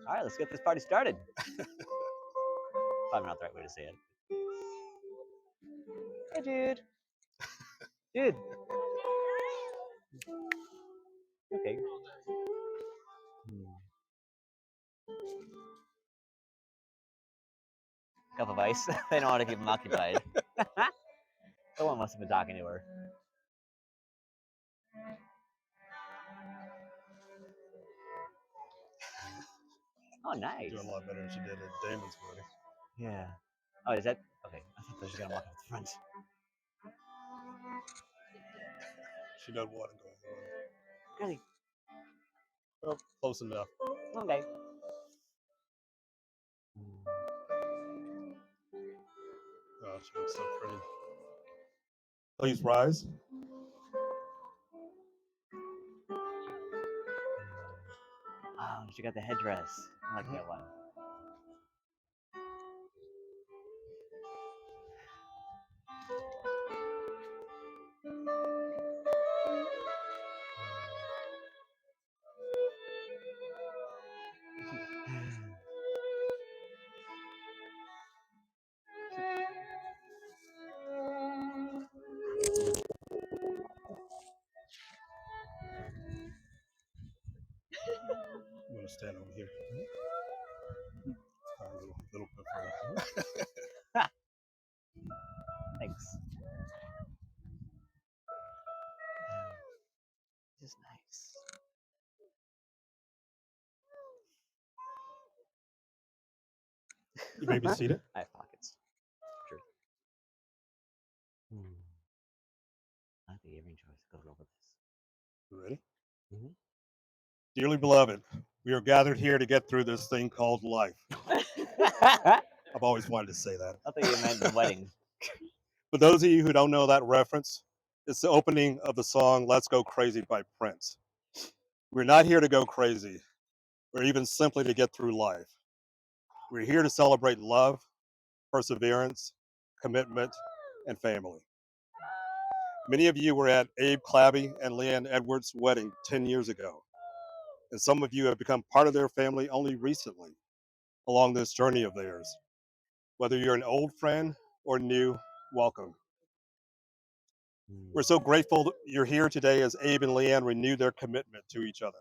All right, let's get this party started. Probably not the right way to say it. Hey, dude. Dude. Okay. Cup of ice. They don't want to keep him occupied. Someone must have been talking to her. Oh, nice. Doing a lot better than she did at Damon's wedding. Yeah. Oh, is that okay? I thought they were just gonna walk up the front. She doesn't want to go on. Really? Well, close enough. Okay. Oh, she looks so pretty. Please rise. Oh, she got the headdress. I like that one. I'm gonna stand over here. A little bit further. Thanks. This is nice. You may be seated. I have pockets. True. I like the earring choice. Goes well with this. You ready? Mm-hmm. Dearly beloved, we are gathered here to get through this thing called life. I've always wanted to say that. I thought you meant the wedding. For those of you who don't know that reference, it's the opening of the song Let's Go Crazy by Prince. We're not here to go crazy, or even simply to get through life. We're here to celebrate love, perseverance, commitment, and family. Many of you were at Abe Clabby and Leigh-Anne Edwards' wedding 10 years ago, and some of you have become part of their family only recently along this journey of theirs. Whether you're an old friend or new, welcome. We're so grateful you're here today as Abe and Leigh-Anne renew their commitment to each other.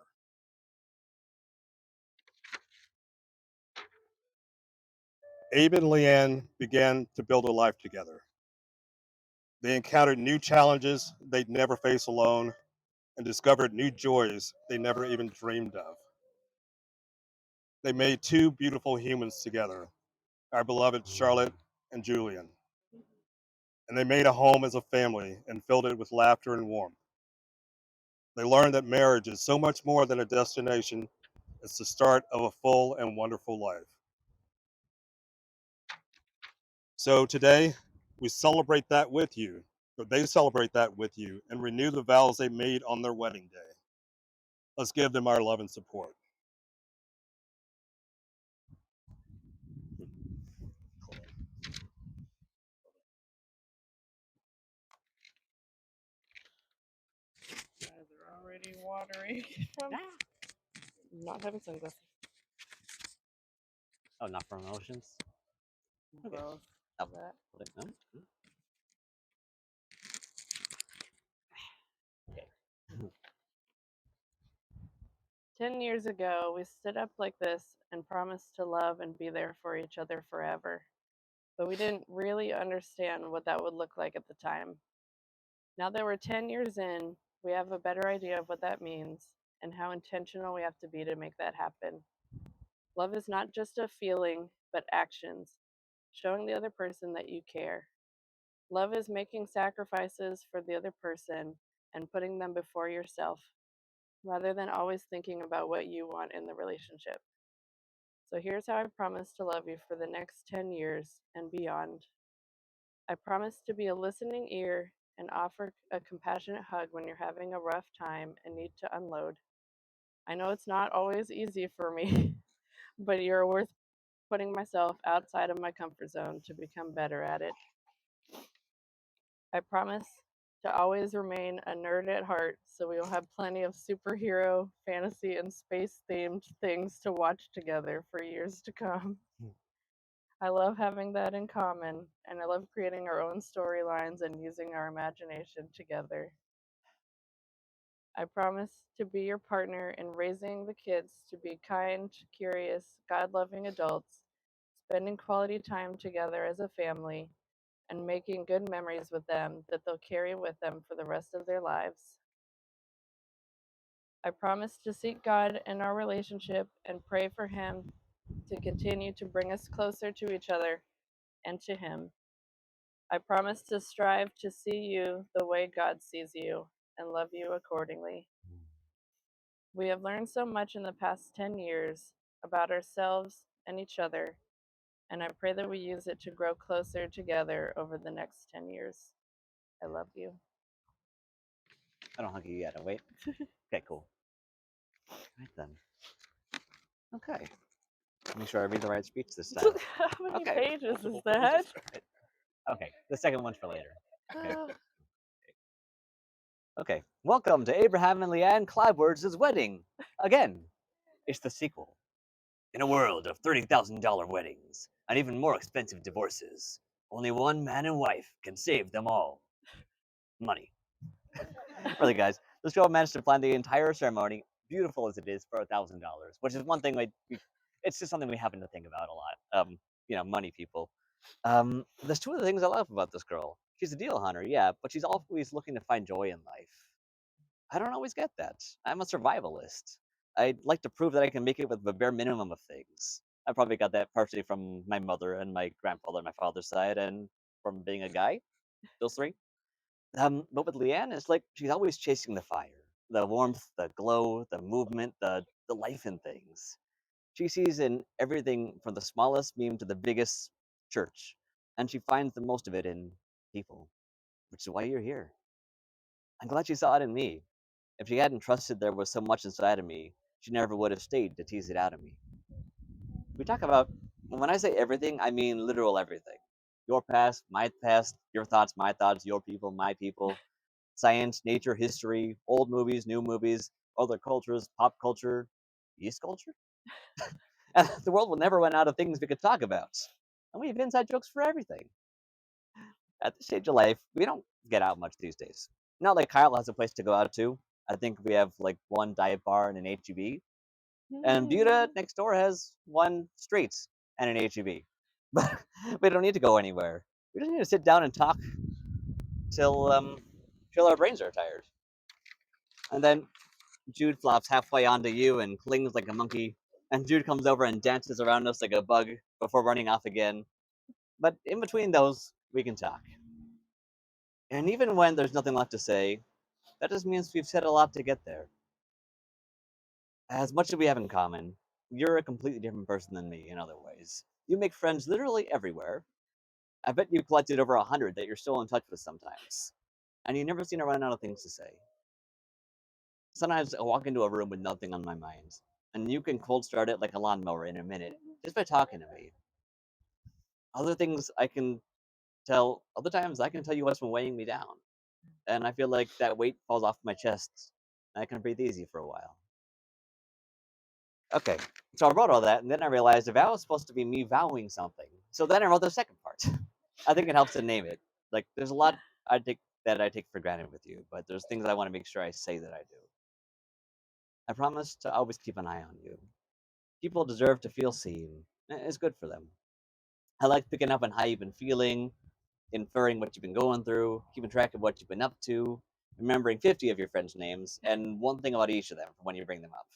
Abe and Leigh-Anne began to build a life together. They encountered new challenges they'd never face alone and discovered new joys they never even dreamed of. They made two beautiful humans together, our beloved Charlotte and Julian. And they made a home as a family and filled it with laughter and warmth. They learned that marriage is so much more than a destination, it's the start of a full and wonderful life. So today, we celebrate that with you, or they celebrate that with you, and renew the vows they made on their wedding day. Let's give them our love and support. Guys are already watery from not having sunglasses. Oh, not from emotions? Okay. Both. Oh, That. okay. Okay. 10 years ago, we stood up like this and promised to love and be there for each other forever. But we didn't really understand what that would look like at the time. Now that we're 10 years in, we have a better idea of what that means and how intentional we have to be to make that happen. Love is not just a feeling, but actions, showing the other person that you care. Love is making sacrifices for the other person and putting them before yourself, rather than always thinking about what you want in the relationship. So here's how I promise to love you for the next 10 years and beyond. I promise to be a listening ear and offer a compassionate hug when you're having a rough time and need to unload. I know it's not always easy for me, but you're worth putting myself outside of my comfort zone to become better at it. I promise to always remain a nerd at heart so we will have plenty of superhero, fantasy, and space themed things to watch together for years to come. I love having that in common, and I love creating our own storylines and using our imagination together. I promise to be your partner in raising the kids to be kind, curious, God loving adults, spending quality time together as a family, and making good memories with them that they'll carry with them for the rest of their lives. I promise to seek God in our relationship and pray for Him to continue to bring us closer to each other and to Him. I promise to strive to see you the way God sees you and love you accordingly. We have learned so much in the past 10 years about ourselves and each other, and I pray that we use it to grow closer together over the next 10 years. I love you. I don't hug you yet. Wait. Okay, cool. Right then. Okay. Make sure I read the right speech this time. How many Okay. pages is Multiple that? pages. Right. Okay. The second one's for later. Okay. Okay. Welcome to Abraham and Leigh-Anne Clabwords' wedding. Again, it's the sequel. In a world of $30,000 weddings and even more expensive divorces, only one man and wife can save them all. Money. Really, guys, this girl managed to plan the entire ceremony, beautiful as it is, for $1,000, which is one thing it's just something we happen to think about a lot. Money people. There's two of the things I love about this girl. She's a deal hunter, yeah, but she's always looking to find joy in life. I don't always get that. I'm a survivalist. I'd like to prove that I can make it with the bare minimum of things. I probably got that partially from my mother and my grandfather on my father's side, and from being a guy. Those three. But with Leanne, it's like she's always chasing the fire, the warmth, the glow, the movement, the life in things. She sees in everything from the smallest meme to the biggest church, and she finds the most of it in people, which is why you're here. I'm glad she saw it in me. If she hadn't trusted there was so much inside of me, she never would have stayed to tease it out of me. We talk about, when I say everything, I mean literal everything. Your past, your thoughts, my thoughts, your people, my people, science, nature, history, old movies, new movies, other cultures, pop culture, East culture. And the world will never run out of things we could talk about. And we have inside jokes for everything. At this stage of life, we don't get out much these days. Not like Kyle has a place to go out to. I think we have like one dive bar and an HEB. And Buda next door has one street and an HEB. But we don't need to go anywhere. We just need to sit down and talk till our brains are tired. And then Jude flops halfway onto you and clings like a monkey, and Jude comes over and dances around us like a bug before running off again. But in between those, we can talk. And even when there's nothing left to say, that just means we've said a lot to get there. As much as we have in common, you're a completely different person than me in other ways. You make friends literally everywhere. I bet you've collected over 100 that you're still in touch with sometimes. And you never seem to run out of things to say. Sometimes I walk into a room with nothing on my mind, and you can cold start it like a lawnmower in a minute just by talking to me. Other times I can tell you what's been weighing me down, and I feel like that weight falls off my chest, and I can breathe easy for a while. Okay, so I wrote all that, and then I realized the vow was supposed to be me vowing something. So then I wrote the second part. I think it helps to name it. Like, there's a lot I take for granted with you, but there's things I want to make sure I say that I do. I promise to always keep an eye on you. People deserve to feel seen. It's good for them. I like picking up on how you've been feeling, inferring what you've been going through, keeping track of what you've been up to, remembering 50 of your friends' names, and one thing about each of them from when you bring them up.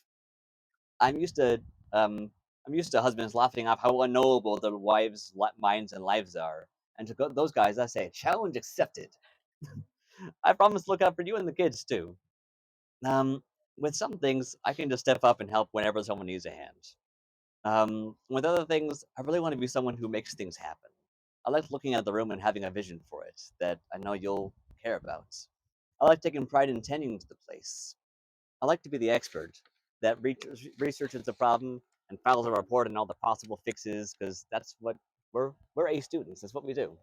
I'm used to um, I'm used to husbands laughing off how unknowable their wives' minds and lives are, and to those guys, I say, challenge accepted. I promise to look out for you and the kids too. Um, with some things, I can just step up and help whenever someone needs a hand. With other things, I really want to be someone who makes things happen. I like looking at the room and having a vision for it that I know you'll care about. I like taking pride in tending to the place. I like to be the expert that researches the problem and files a report on all the possible fixes because that's what we're A students. That's what we do.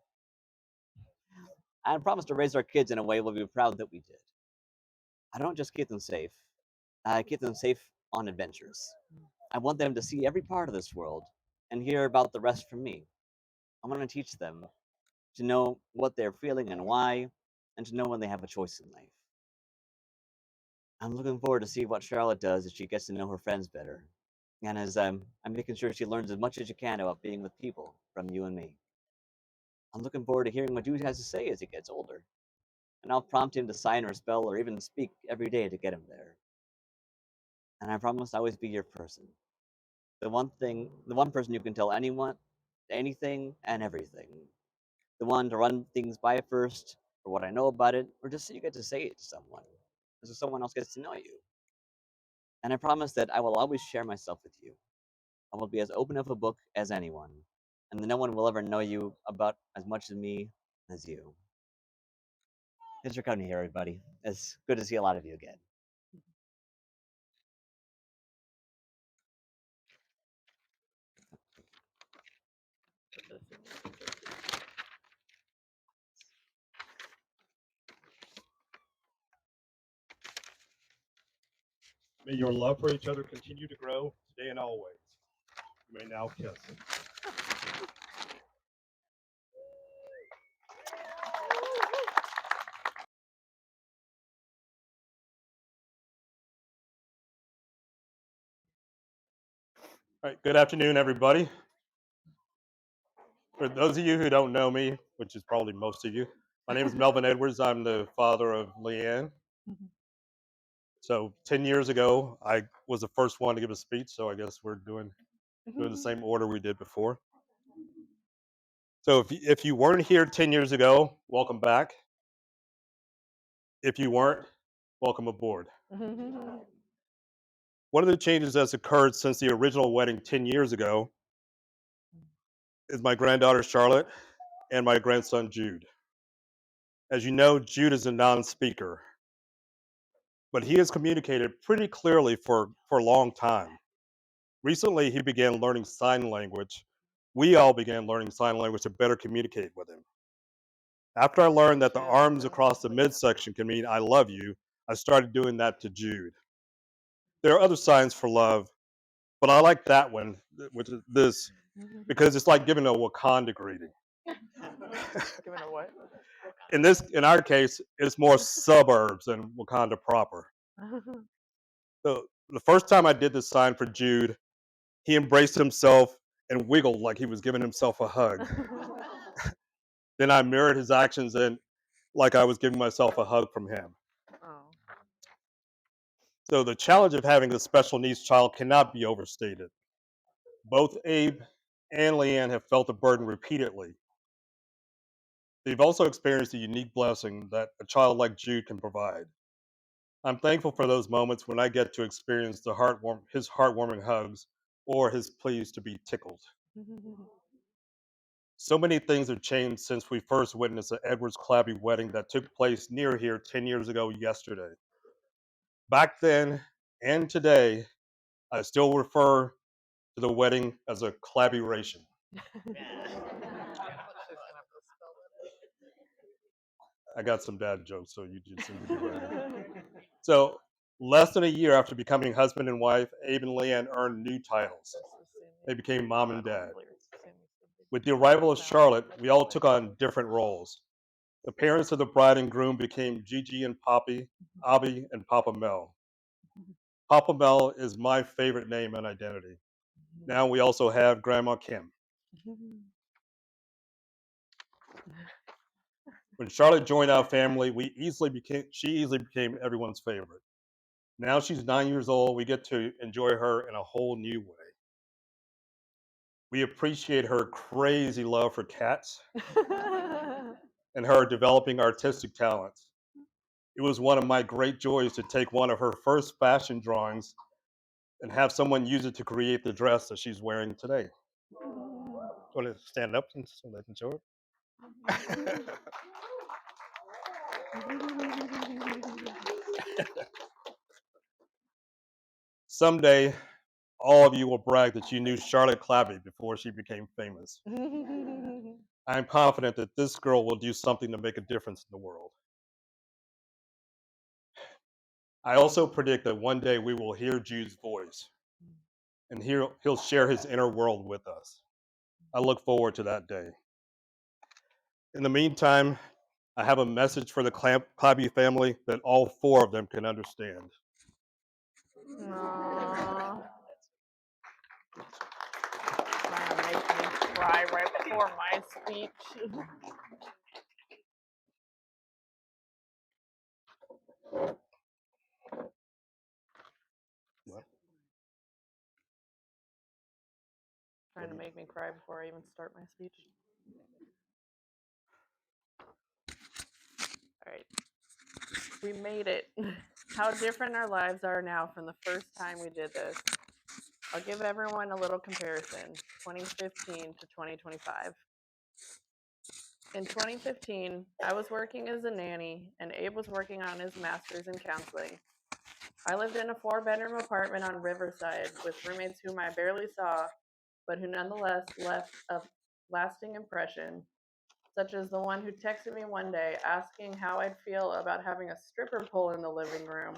and I promise to raise our kids in a way we'll be proud that we did. I don't just keep them safe, I keep them safe on adventures. I want them to see every part of this world and hear about the rest from me. I want to teach them to know what they're feeling and why, and to know when they have a choice in life. I'm looking forward to see what Charlotte does as she gets to know her friends better, and as I'm making sure she learns as much as she can about being with people from you and me. I'm looking forward to hearing what Dude has to say as he gets older, and I'll prompt him to sign or spell or even speak every day to get him there. And I promise to always be your person. The one person you can tell anyone, anything, and everything. The one to run things by first, for what I know about it, or just so you get to say it to someone, so someone else gets to know you. And I promise that I will always share myself with you. I will be as open of a book as anyone, and that no one will ever know you about as much of me as you. Thanks for coming here, everybody. It's good to see a lot of you again. May your love for each other continue to grow today and always. You may now kiss. All right, good afternoon, everybody. For those of you who don't know me, which is probably most of you, my name is Melvin Edwards. I'm the father of Leigh-Anne. So 10 years ago, I was the first one to give a speech, so I guess we're doing the same order we did before. So if you weren't here 10 years ago, welcome back. If you weren't, welcome aboard. One of the changes that's occurred since the original wedding 10 years ago is my granddaughter Charlotte and my grandson Jude. As you know, Jude is a non-speaker, but he has communicated pretty clearly for a long time. Recently, he began learning sign language. We all began learning sign language to better communicate with him. After I learned that the arms across the midsection can mean I love you, I started doing that to Jude. There are other signs for love, but I like that one, which is this, because it's like giving a Wakanda greeting. Giving a what? In our case, it's more suburbs than Wakanda proper. So the first time I did this sign for Jude, he embraced himself and wiggled like he was giving himself a hug. Then I mirrored his actions and like I was giving myself a hug from him. Oh. So the challenge of having a special needs child cannot be overstated. Both Abe and Leigh-Anne have felt the burden repeatedly. They've also experienced the unique blessing that a child like Jude can provide. I'm thankful for those moments when I get to experience his heartwarming hugs or his pleas to be tickled. So many things have changed since we first witnessed the Edwards Clabby wedding that took place near here 10 years ago yesterday. Back then and today, I still refer to the wedding as a clabbyration. I got some dad jokes, so you just need to be ready. So, less than a year after becoming husband and wife, Abe and Leigh-Anne earned new titles. They became mom and dad. With the arrival of Charlotte, we all took on different roles. The parents of the bride and groom became Gigi and Poppy, Abby and Papa Mel. Papa Mel is my favorite name and identity. Now we also have Grandma Kim. When Charlotte joined our family, she easily became everyone's favorite. Now she's 9 years old. We get to enjoy her in a whole new way. We appreciate her crazy love for cats and her developing artistic talents. It was one of my great joys to take one of her first fashion drawings and have someone use it to create the dress that she's wearing today. Want to stand up so they can show it? Someday, all of you will brag that you knew Charlotte Clabby before she became famous. I am confident that this girl will do something to make a difference in the world. I also predict that one day we will hear Jude's voice and he'll share his inner world with us. I look forward to that day. In the meantime, I have a message for the Clabby family that all four of them can understand. Aww. Trying to make me cry right before my speech. What? Trying to make me cry before I even start my speech. All right. We made it. How different our lives are now from the first time we did this. I'll give everyone a little comparison, 2015 to 2025. In 2015, I was working as a nanny and Abe was working on his master's in counseling. I lived in a 4-bedroom apartment on Riverside with roommates whom I barely saw, but who nonetheless left a lasting impression, such as the one who texted me one day asking how I'd feel about having a stripper pole in the living room,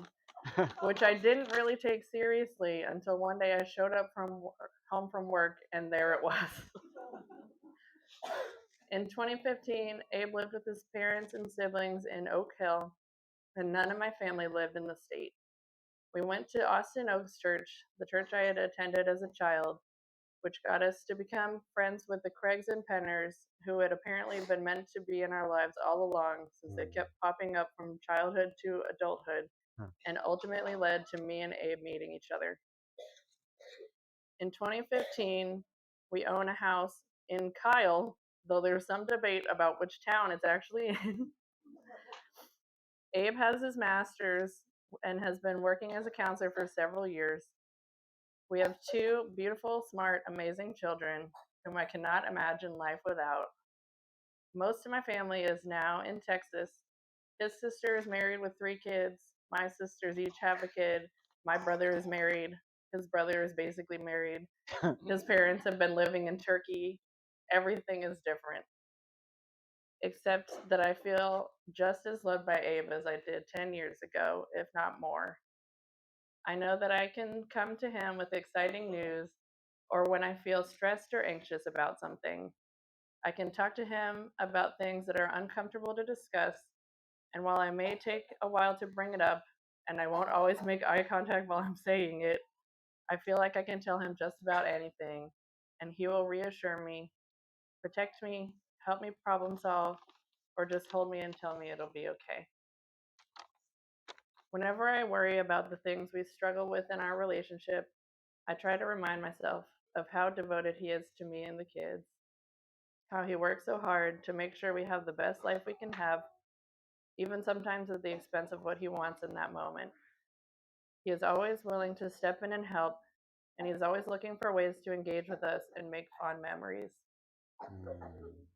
which I didn't really take seriously until one day I showed up home from work and there it was. In 2015, Abe lived with his parents and siblings in Oak Hill, and none of my family lived in the state. We went to Austin Oaks Church, the church I had attended as a child, which got us to become friends with the Craigs and Penners, who had apparently been meant to be in our lives all along, since they kept popping up from childhood to adulthood, and ultimately led to me and Abe meeting each other. In 2015, we own a house in Kyle, though there's some debate about which town it's actually in. Abe has his master's and has been working as a counselor for several years. We have 2 beautiful, smart, amazing children whom I cannot imagine life without. Most of my family is now in Texas. His sister is married with 3 kids. My sisters each have a kid. My brother is married. His brother is basically married. His parents have been living in Turkey. Everything is different, except that I feel just as loved by Abe as I did 10 years ago, if not more. I know that I can come to him with exciting news or when I feel stressed or anxious about something. I can talk to him about things that are uncomfortable to discuss, and while I may take a while to bring it up, and I won't always make eye contact while I'm saying it, I feel like I can tell him just about anything, and he will reassure me, protect me, help me problem solve, or just hold me and tell me it'll be okay. Whenever I worry about the things we struggle with in our relationship, I try to remind myself of how devoted he is to me and the kids, how he works so hard to make sure we have the best life we can have, even sometimes at the expense of what he wants in that moment. He is always willing to step in and help, and he's always looking for ways to engage with us and make fond memories.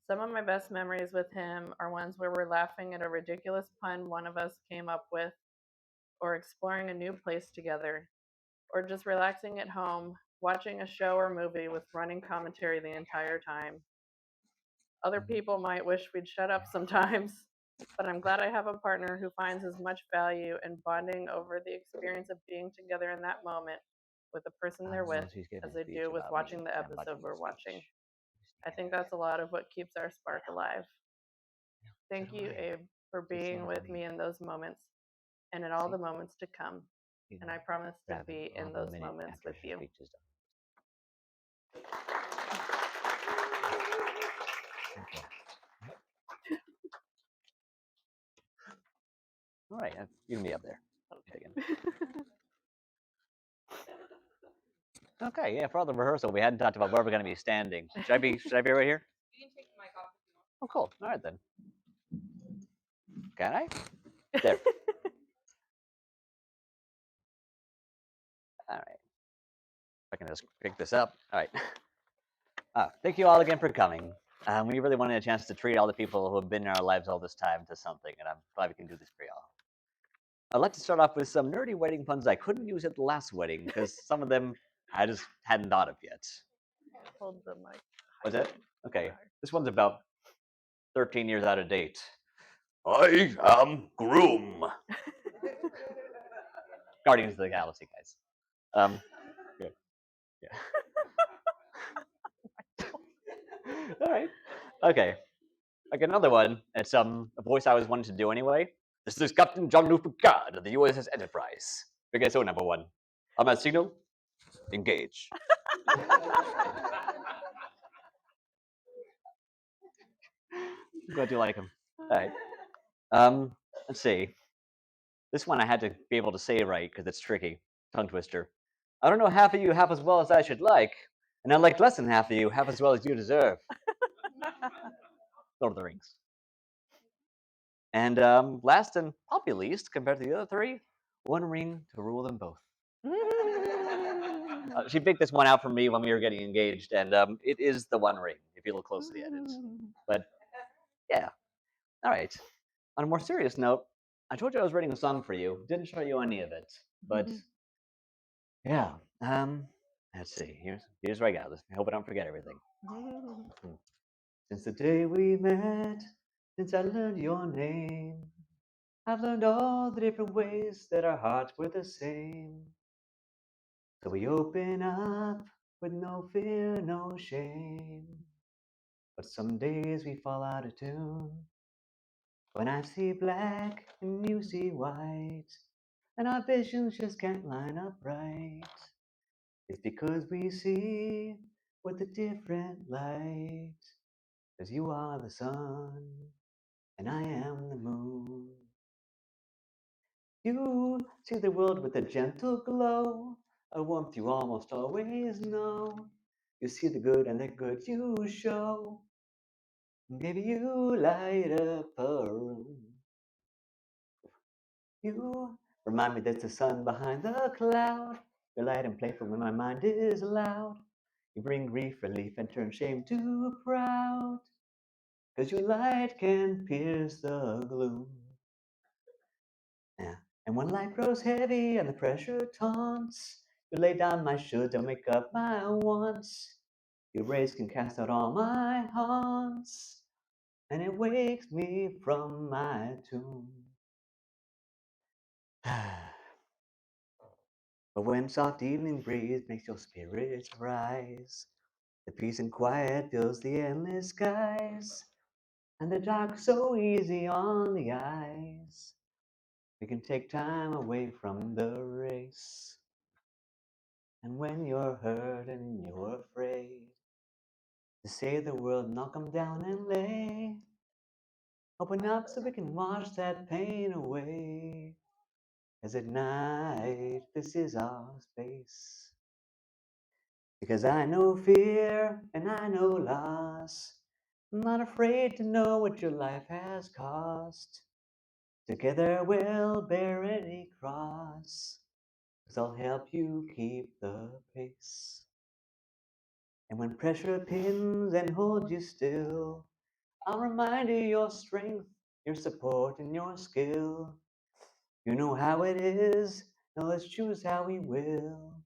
Some of my best memories with him are ones where we're laughing at a ridiculous pun one of us came up with, or exploring a new place together, or just relaxing at home, watching a show or movie with running commentary the entire time. Other people might wish we'd shut up sometimes, but I'm glad I have a partner who finds as much value in bonding over the experience of being together in that moment with the person they're with as they do with watching the episode we're watching. I think that's a lot of what keeps our spark alive. Thank you, Abe, for being with me in those moments and in all the moments to come. And I promise to be in those moments with you. All right, you can be up there. Okay, yeah. For all the rehearsal, we hadn't talked about where we're going to be standing. Should I be right here? You can take the mic off if you want. Oh, cool. All right then. Can I? There. All right. If I can just pick this up. All right. Thank you all again for coming. We really wanted a chance to treat all the people who have been in our lives all this time to something, and I'm glad we can do this for y'all. I'd like to start off with some nerdy wedding puns I couldn't use at the last wedding because some of them I just hadn't thought of yet. Hold the mic. What's that? Okay. This one's about 13 years out of date. I am Groom. Guardians of the Galaxy, guys. Yeah. All right. Okay. Like another one. It's a voice I always wanted to do anyway. This is Captain Jean-Luc Picard of the USS Enterprise. Big SO number one. I'm at signal. Engage. Glad you like him. All right. Let's see. This one I had to be able to say right because it's tricky. Tongue twister. I don't know half of you half as well as I should like, and I like less than half of you half as well as you deserve. Lord of the Rings. And last and probably least, compared to the other three, one ring to rule them both. She picked this one out for me when we were getting engaged, and it is the One Ring, if you look closely at it. But yeah, all right. On a more serious note, I told you I was writing a song for you. Didn't show you any of it, but yeah. Let's see. Here's where I got this. I hope I don't forget everything. Since the day we met, since I learned your name, I've learned all the different ways that our hearts were the same. So we open up with no fear, no shame. But some days we fall out of tune. When I see black and you see white, and our visions just can't line up right. It's because we see with a different light. 'Cause you are the sun, and I am the moon. You see the world with a gentle glow, a warmth you almost always know. You see the good and the good you show. Maybe you light up a room. You remind me there's the sun behind the cloud. Your light and playful when my mind is loud. You bring grief, relief, and turn shame to proud. 'Cause your light can pierce the gloom. Yeah. And when life grows heavy and the pressure taunts, you lay down my shoulds and wake up my wants. Your rays can cast out all my haunts, and it wakes me from my tomb. But when soft evening breeze makes your spirits rise, the peace and quiet fills the endless skies, and the dark so easy on the eyes. We can take time away from the race. And when you're hurt and you're afraid to save the world, knock 'em down and lay. Open up so we can wash that pain away. As at night, this is our space. Because I know fear and I know loss. I'm not afraid to know what your life has cost. Together we'll bear any cross. 'Cause I'll help you keep the pace. And when pressure pins and holds you still, I'll remind you your strength, your support, and your skill. You know how it is, now let's choose how we will.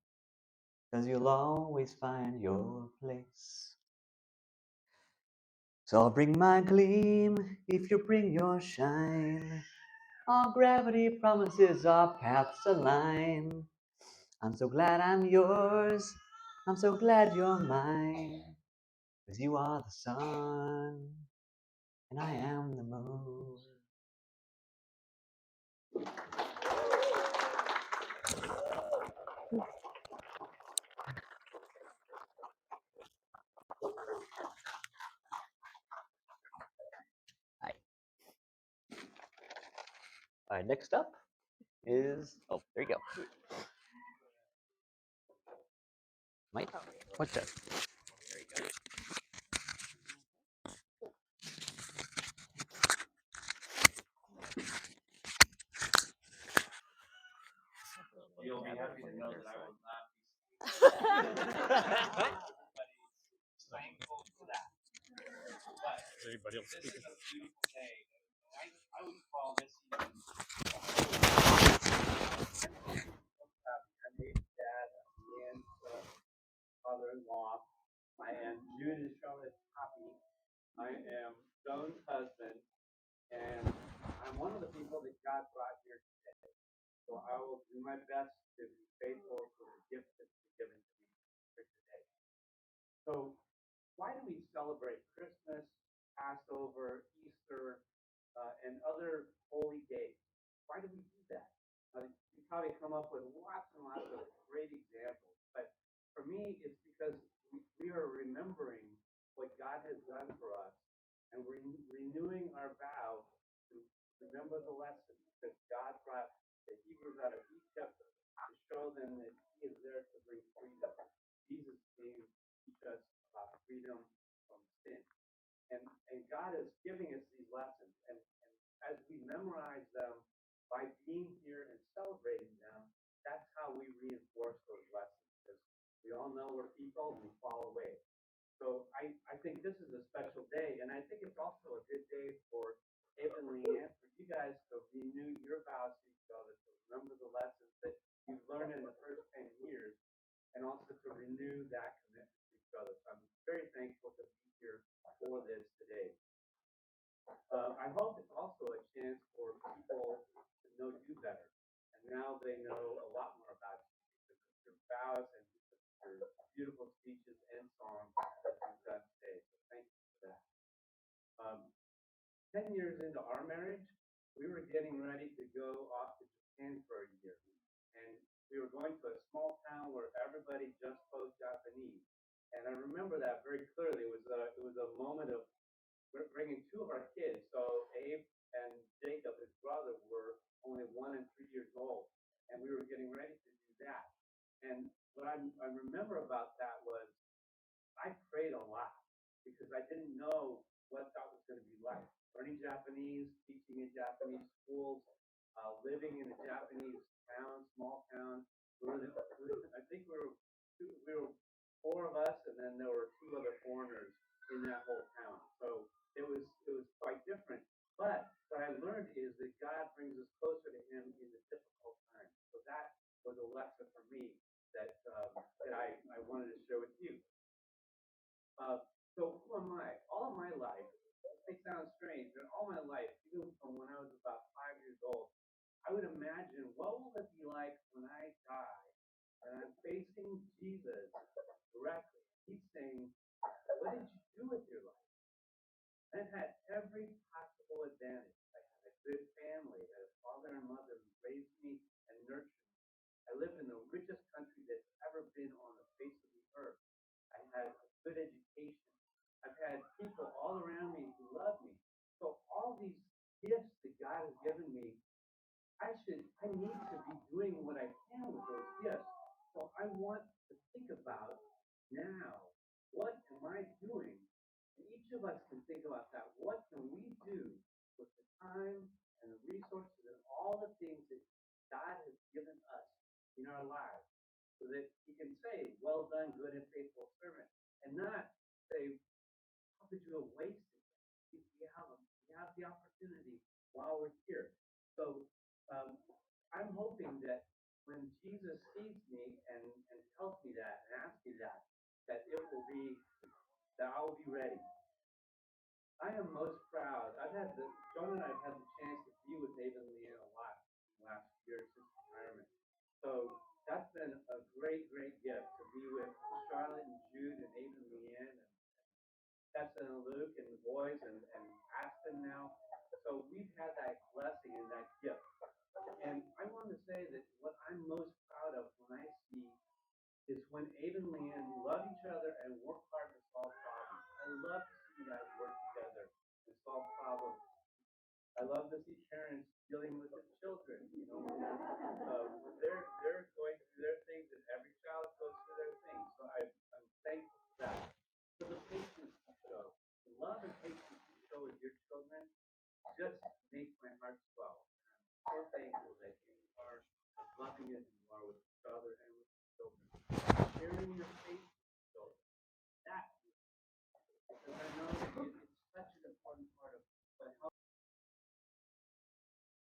'Cause you'll always find your place. So I'll bring my gleam if you bring your shine. Our gravity promises our paths align. I'm so glad I'm yours, I'm so glad you're mine. 'Cause you are the sun, and I am the moon. Hi. All right, next up is, oh, there you go. Mike, what's that? There you go. You'll be happy to know that I will not be thankful for that. But Anybody else this speaking? is a beautiful day. I would call this even I made dad, and father-in-law, and June is showing us copy. I am Joan's husband, and I'm one of the people that God brought here today. So I will do my best to be faithful to the gift that's been given to me for today. So why do we celebrate Christmas, Passover, Easter, and other holy days? Why do we do that? You probably come up with lots and lots of great examples, but for me, it's because we are remembering what God has done for us, and we're renewing our vow to remember the lesson, because God brought the Hebrews out of Egypt to show them that He is there to bring freedom. Jesus came to teach us about freedom from sin. And God is giving us these lessons. And as we memorize them by being here and celebrating them, that's how we reinforce those lessons. Because we all know we're people and we fall away. So I think this is a special day. And I think it's also a good day for Abe and Leigh-Anne, for you guys to renew your vows to each other, to remember the lessons that you've learned in the first 10 years, and also to renew that commitment to each other. So I'm very thankful to be here for this today. I hope it's also a chance for people to know you better. And now they know a lot more about you because of your vows and because of your beautiful speeches and songs that you've done today. So thank you for that. 10 years into our marriage, we were getting ready to go off to Japan for a year. And we were going to a small town where everybody just spoke Japanese. And I remember that very clearly. It was a moment of bringing two of our kids. So Abe and Jacob, his brother, were only 1 and 3 years old. And we were getting ready to do that. And what I remember about that was I prayed a lot because I didn't know what that was going to be like. Learning Japanese, teaching in Japanese schools, living in a Japanese town, small town. I think we were 4 of us, and then there were 2 other foreigners in that whole town. So it was quite different. But what I learned is that God brings us closer to Him in the difficult times. So that was a lesson for me that I wanted to share with you. So who am I? All of my life, this may sound strange, but all my life, even from when I was about 5 years old, I would imagine what will it be like when I die and I'm facing Jesus directly. He's saying, what did you do with your life? And it had every possible advantage. I had a good family, I had a father and mother who raised me and nurtured me. I lived in the richest country that's ever been on the face of the earth. I had a good education. I've had people all around me who love me. So all these gifts that God has given me, I need to be doing what I can with those gifts. So I want to think about now, what am I doing? And each of us can think about that. What can we do with the time and the resources and all the things that God has given us in our lives so that He can say, well done, good and faithful servant, and not say, how could you have wasted that? We have the opportunity while we're here. So I'm hoping that when Jesus sees me and tells me that and asks me that it will be, that I will be ready. I am most proud. Joan and I have had the chance to be with Abe and Leigh-Anne a lot in the last year since retirement. So that's been a great, great gift to be with Charlotte and Jude and Abe and Leigh-Anne and Tessa and Luke and the boys and Aspen now. So we've had that blessing and that gift. And I want to say that what I'm most proud of when I see is when Abe and Leigh-Anne love each other and work hard to solve problems. I love to see you guys work together and solve problems. I love to see parents dealing with the children. They're going through their things, and every child goes through their things. So I'm thankful for that. For the patience you show, the love and patience you show with your children, just makes my heart swell. I'm so thankful that you are as loving as you are with